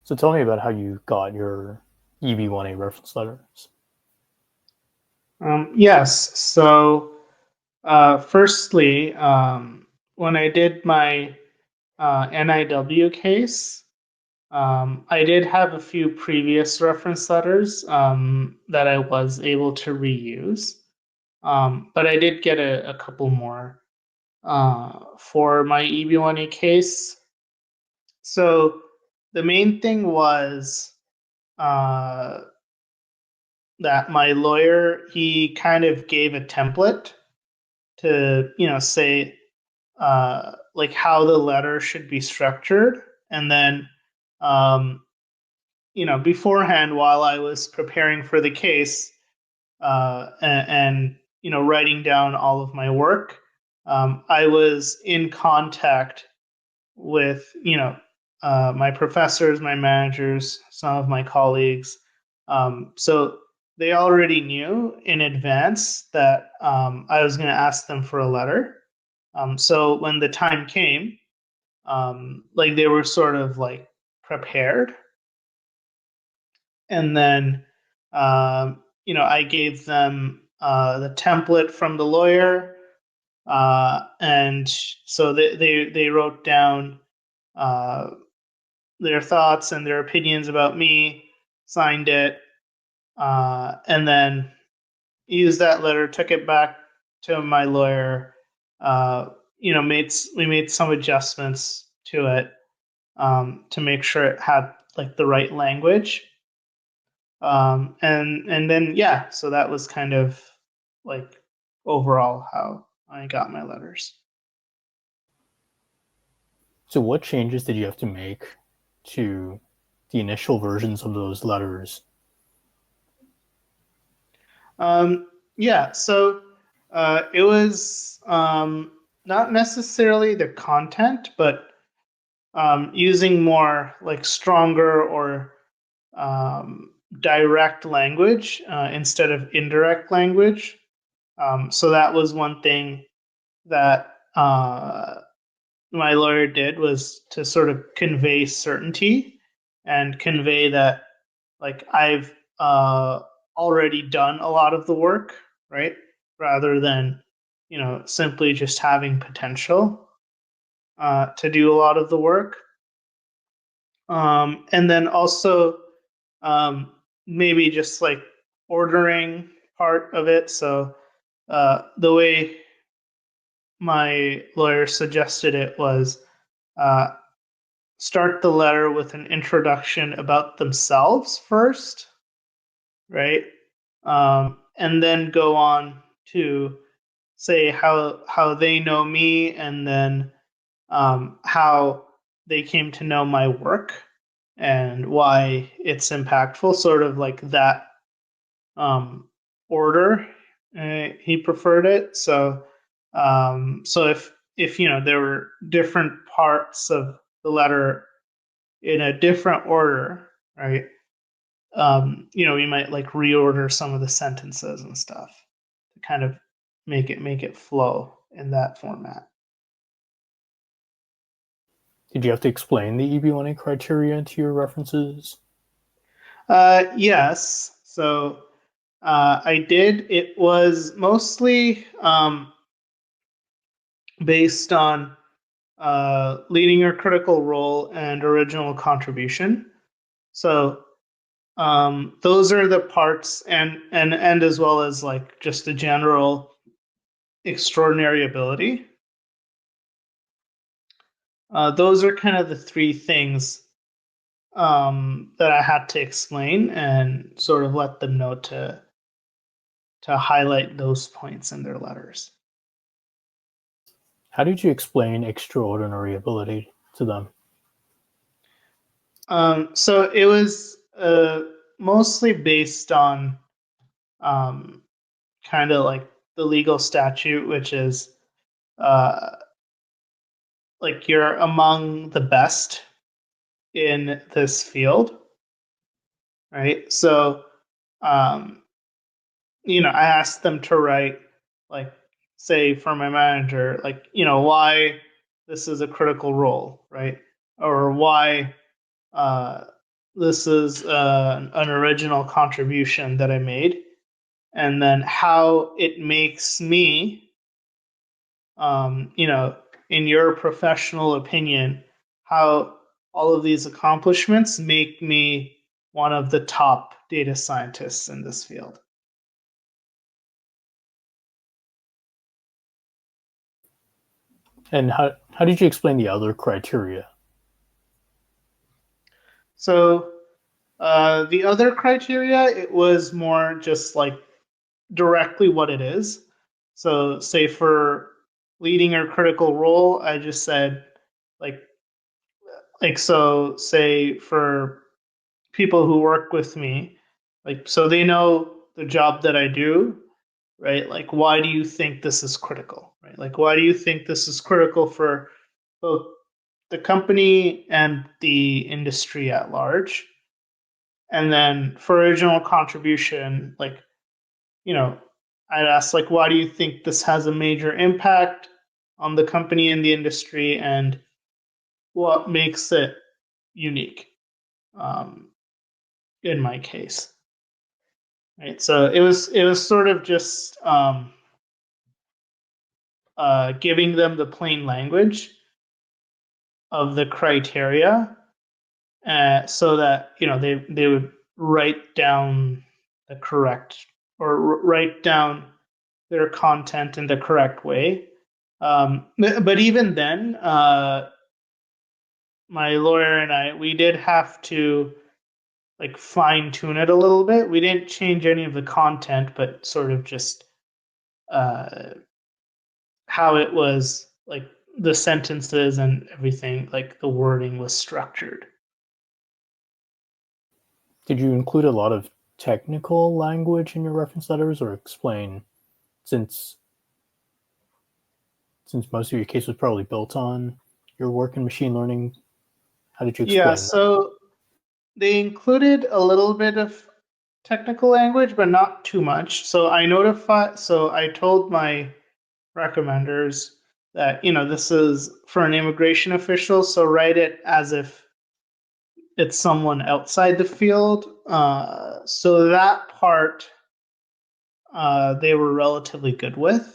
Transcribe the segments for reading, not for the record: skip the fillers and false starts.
So tell me about how you got your EB-1A reference letters. Yes. So, firstly, when I did my NIW case, I did have a few previous reference letters that I was able to reuse, but I did get a couple more for my EB1A case. So, the main thing was uh, that my lawyer, he kind of gave a template to, say like how the letter should be structured. And then, um, beforehand, while I was preparing for the case and writing down all of my work, I was in contact with, my professors, my managers, some of my colleagues. So they already knew in advance that I was going to ask them for a letter. So when the time came, like they were sort of like prepared, and then I gave them the template from the lawyer, and so they wrote down uh, their thoughts and their opinions about me, signed it, and then used that letter, took it back to my lawyer. Uh, we made some adjustments to it to make sure it had like the right language. And then yeah, so that was kind of like overall how I got my letters. So what changes did you have to make to the initial versions of those letters? Yeah, so it was not necessarily the content, but using more like stronger or direct language instead of indirect language. So that was one thing that my lawyer did, was to sort of convey certainty and convey that like I've already done a lot of the work, right? Rather than simply just having potential to do a lot of the work. And then also um, maybe just like ordering part of it. So the way my lawyer suggested it was uh, start the letter with an introduction about themselves first, right? And then go on to say how they know me, and then how they came to know my work and why it's impactful, sort of like that um, order. He preferred it. So if there were different parts of the letter in a different order, right? We might like reorder some of the sentences and stuff to kind of make it flow in that format. Did you have to explain the EB-1A criteria to your references? Yes. So I did. It was mostly based on leading a critical role and original contribution. So those are the parts, and as well as like just a general extraordinary ability. Those are kind of the three things that I had to explain and sort of let them know to highlight those points in their letters. How did you explain extraordinary ability to them? So it was mostly based on um, kind of like the legal statute, which is uh, like you're among the best in this field, right? So, um, I asked them to write, like, say, for my manager, like, why this is a critical role, right? Or why uh, this is an original contribution that I made, and then how it makes me, you know, in your professional opinion, how all of these accomplishments make me one of the top data scientists in this field. And how did you explain the other criteria? So the other criteria, it was more just like directly what it is. So, say for leading or critical role, I just said like so. Say for people who work with me, like so they know the job that I do, right? Like, why do you think this is critical, right? Like, why do you think this is critical for both the company and the industry at large? And then for original contribution, like, you know, I'd ask like, why do you think this has a major impact on the company and the industry, and what makes it unique? Um, in my case, right? So it was sort of just giving them the plain language of the criteria, so that they would write down the correct or write down their content in the correct way. But even then, my lawyer and I, we did have to like fine tune it a little bit. We didn't change any of the content, but sort of just uh, how it was like the sentences and everything, like the wording was structured. Did you include a lot of technical language in your reference letters, or explain since most of your case was probably built on your work in machine learning? How did you Yeah, explain that? so they included a little bit of technical language, but not too much. So I told my recommenders that, this is for an immigration official, so write it as if it's someone outside the field. So that part they were relatively good with.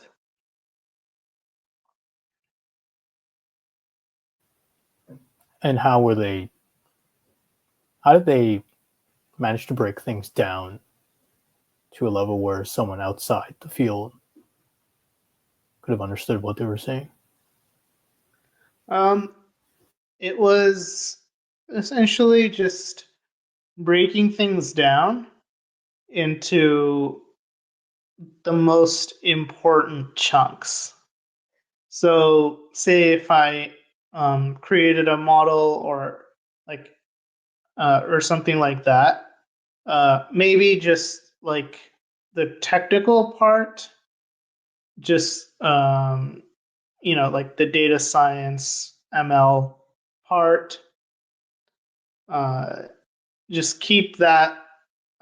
And how did they manage to break things down to a level where someone outside the field could have understood what they were saying? Um, it was essentially just breaking things down into the most important chunks. So, say if I created a model like or something like that, maybe just like the technical part, just like the data science ML part, uh, just keep that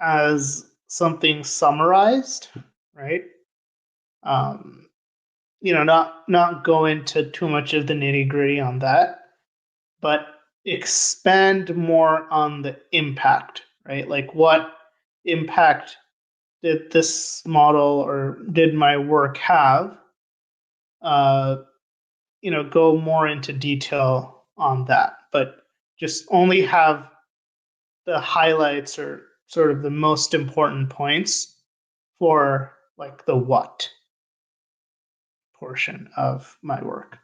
as something summarized, right? Um, not go into too much of the nitty gritty on that, but expand more on the impact, right? Like what impact did this model or did my work have? Uh, go more into detail on that, but just only have the highlights or sort of the most important points for like the what portion of my work.